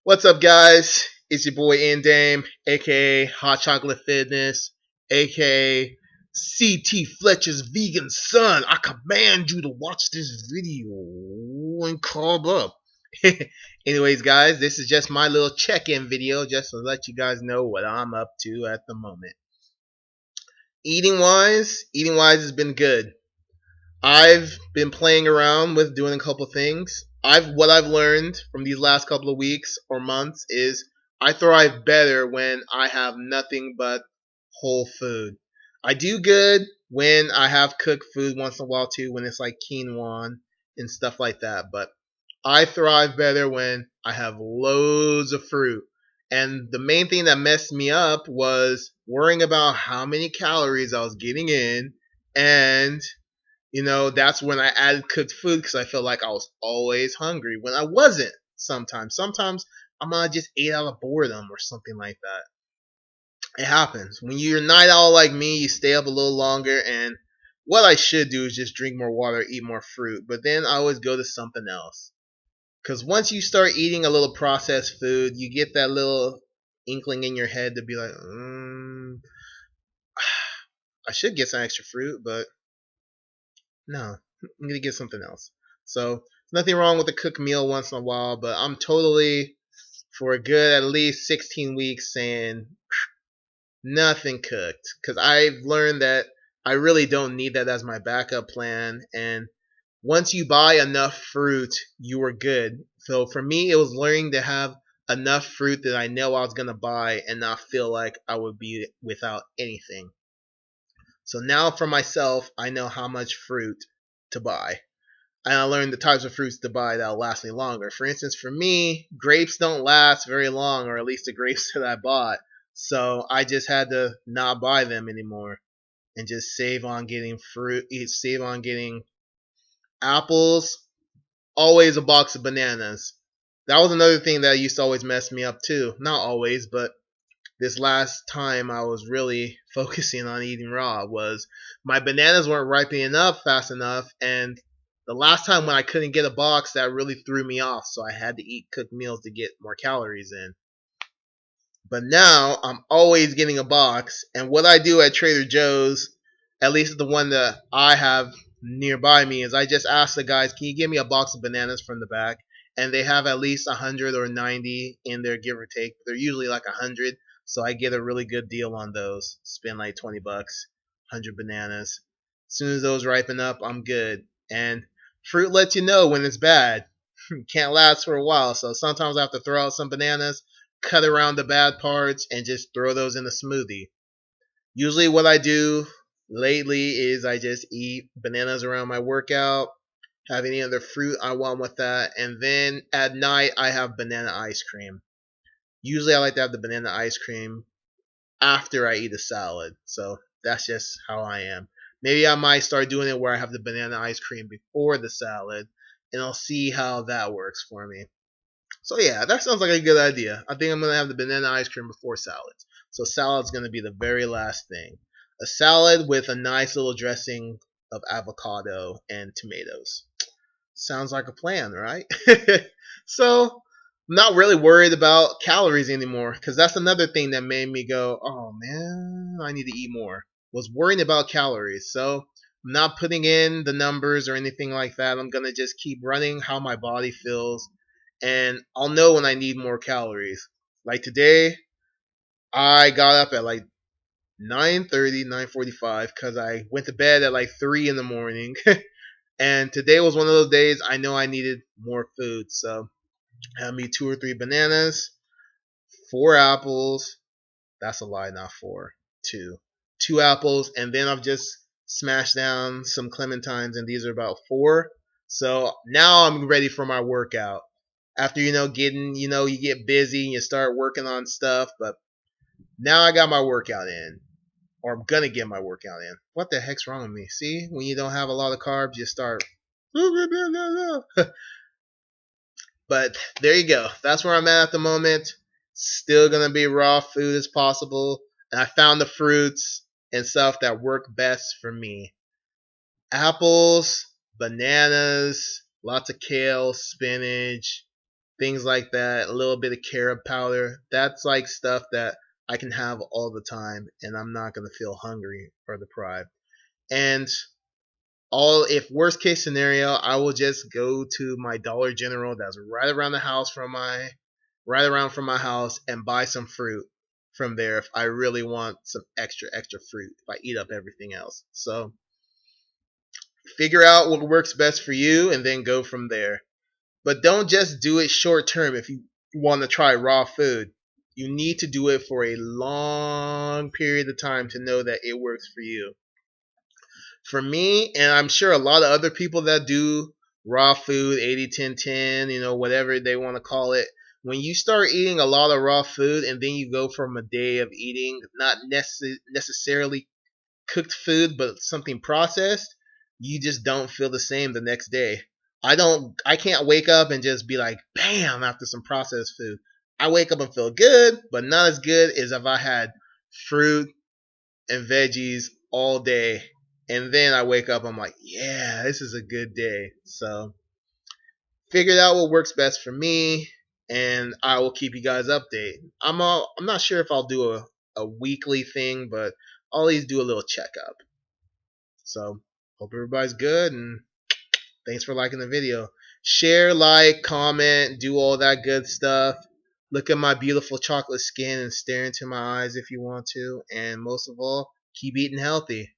What's up, guys? It's your boy Indame, aka Hot Chocolate Fitness, aka CT Fletcher's vegan son. I command you to watch this video and carb up. Anyways, guys, this is just my little check-in video just to let you guys know what I'm up to at the moment. Eating wise has been good. I've been playing around with doing a couple things. What I've learned from these last couple of weeks or months is I thrive better when I have nothing but whole food. I do good when I have cooked food once in a while too, when it's like quinoa and stuff like that. But I thrive better when I have loads of fruit. And the main thing that messed me up was worrying about how many calories I was getting in, and that's when I added cooked food because I felt like I was always hungry when I wasn't. Sometimes I might have just ate out of boredom or something like that. It happens when you're a night owl like me. You stay up a little longer, and what I should do is just drink more water, eat more fruit. But then I always go to something else because once you start eating a little processed food, you get that little inkling in your head to be like, I should get some extra fruit, but no, I'm gonna get something else. So there's nothing wrong with a cooked meal once in a while, but I'm totally for a good at least 16 weeks saying nothing cooked because I've learned that I really don't need that as my backup plan. And once you buy enough fruit, you are good. So for me, it was learning to have enough fruit that I know I was gonna buy and not feel like I would be without anything. So now for myself, I know how much fruit to buy. And I learned the types of fruits to buy that'll last me longer. For instance, for me, grapes don't last very long, or at least the grapes that I bought. So I just had to not buy them anymore and just save on getting fruit, save on getting apples, always a box of bananas. That was another thing that used to always mess me up too. Not always, but this last time I was really focusing on eating raw was my bananas weren't ripening up fast enough, and the last time when I couldn't get a box, that really threw me off, so I had to eat cooked meals to get more calories in. But now I'm always getting a box, and what I do at Trader Joe's, at least the one that I have nearby me, is I just ask the guys, can you give me a box of bananas from the back? And they have at least 100 or 90 in there, give or take. They're usually like 100, so I get a really good deal on those. Spend like 20 bucks, 100 bananas. As soon as those ripen up, I'm good. And fruit lets you know when it's bad. Can't last for a while, so sometimes I have to throw out some bananas, cut around the bad parts, and just throw those in a smoothie. Usually, what I do lately is I just eat bananas around my workout, have any other fruit I want with that, and then at night I have banana ice cream. Usually, I like to have the banana ice cream after I eat a salad, so that's just how I am. Maybe I might start doing it where I have the banana ice cream before the salad, and I'll see how that works for me. So yeah, that sounds like a good idea. I think I'm gonna have the banana ice cream before salads. So salad's gonna be the very last thing. A salad with a nice little dressing of avocado and tomatoes. Sounds like a plan, right? So I'm not really worried about calories anymore because that's another thing that made me go, oh man, I need to eat more. Was worrying about calories. So I'm not putting in the numbers or anything like that. I'm gonna just keep running how my body feels, and I'll know when I need more calories. Like today, I got up at like 9:30, 9:45 because I went to bed at like 3 in the morning. And today was one of those days I know I needed more food. So I had me 2 or 3 bananas, 4 apples. That's a lie, not four. Two. 2 apples. And then I've just smashed down some clementines, and these are about four. So now I'm ready for my workout. After, getting, you get busy and you start working on stuff. But now I got my workout in. Or I'm gonna get my workout in. What the heck's wrong with me? See, when you don't have a lot of carbs, you start. But there you go. That's where I'm at the moment. Still gonna be raw food as possible. And I found the fruits and stuff that work best for me. Apples, bananas, lots of kale, spinach. things like that, a little bit of carob powder. That's like stuff that I can have all the time and I'm not going to feel hungry or deprived. And all if worst case scenario, I will just go to my Dollar General that's right around from my house and buy some fruit from there if I really want some extra fruit if I eat up everything else. So figure out what works best for you and then go from there. But don't just do it short term if you want to try raw food. You need to do it for a long period of time to know that it works for you. For me, and I'm sure a lot of other people that do raw food, 80-10-10, whatever they want to call it, when you start eating a lot of raw food and then you go from a day of eating not necessarily cooked food but something processed, you just don't feel the same the next day. I can't wake up and just be like bam after some processed food. I wake up and feel good, but not as good as if I had fruit and veggies all day. And then I wake up, I'm like, yeah, this is a good day. So figured out what works best for me, and I will keep you guys updated. I'm not sure if I'll do a weekly thing, but I'll always do a little checkup. So hope everybody's good, and thanks for liking the video. Share, like, comment, do all that good stuff. Look at my beautiful chocolate skin and stare into my eyes if you want to. And most of all, keep eating healthy.